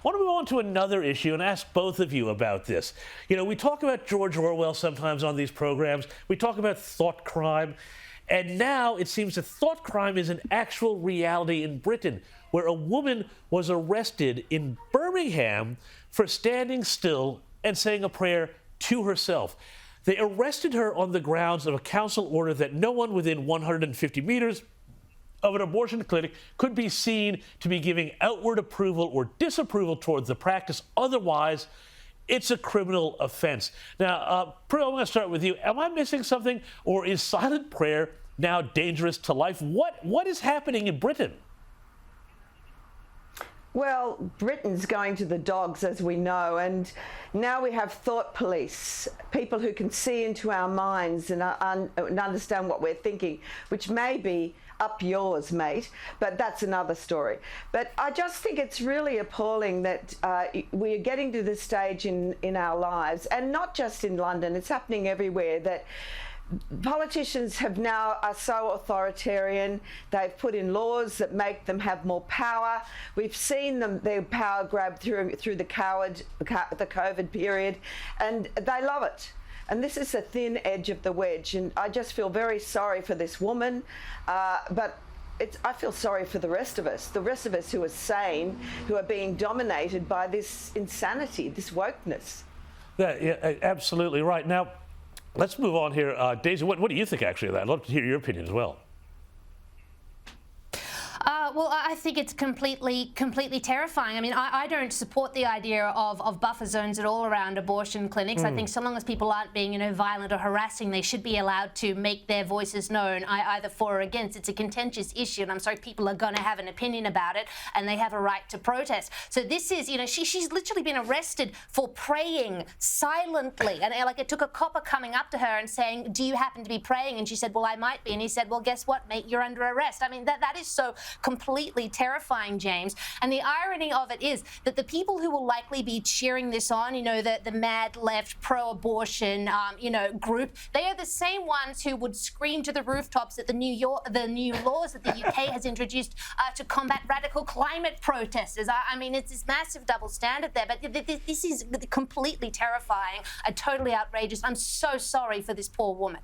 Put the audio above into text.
want to move on to another issue and ask both of you about this. You know, we talk about George Orwell sometimes on these programs. We talk about thought crime. And now it seems that thought crime is an actual reality in Britain, where a woman was arrested in Birmingham for standing still and saying a prayer to herself. They arrested her on the grounds of a council order that no one within 150 meters of an abortion clinic could be seen to be giving outward approval or disapproval towards the practice. Otherwise, it's a criminal offense. Now, Prue, I'm going to start with you. Am I missing something, or is silent prayer now dangerous to life? What is happening in Britain? Well, Britain's going to the dogs, as we know, and now we have thought police, people who can see into our minds and understand what we're thinking, which may be up yours, mate, but that's another story. But I just think it's really appalling that we're getting to this stage in our lives, and not just in London, it's happening everywhere, that politicians are so authoritarian. They've put in laws that make them have more power. We've seen their power grab through the COVID period, and they love it. And this is the thin edge of the wedge. And I just feel very sorry for this woman, but I feel sorry for the rest of us who are sane, who are being dominated by this insanity, this wokeness. Yeah, absolutely right. Now, let's move on here. Daisy, what do you think actually of that? I'd love to hear your opinion as well. Well, I think it's completely terrifying. I mean, I don't support the idea of buffer zones at all around abortion clinics. I think so long as people aren't being, violent or harassing, they should be allowed to make their voices known, either for or against. It's a contentious issue, and I'm sorry, people are going to have an opinion about it, and they have a right to protest. So this is, she's literally been arrested for praying silently, and it took a copper coming up to her and saying, "Do you happen to be praying?" And she said, "Well, I might be." And he said, "Well, guess what, mate? You're under arrest." I mean, that is so completely terrifying, James. And the irony of it is that the people who will likely be cheering this on, the mad left pro-abortion, group, they are the same ones who would scream to the rooftops at the new laws that the UK has introduced to combat radical climate protesters. I mean, it's this massive double standard there, but this is completely terrifying, totally outrageous. I'm so sorry for this poor woman.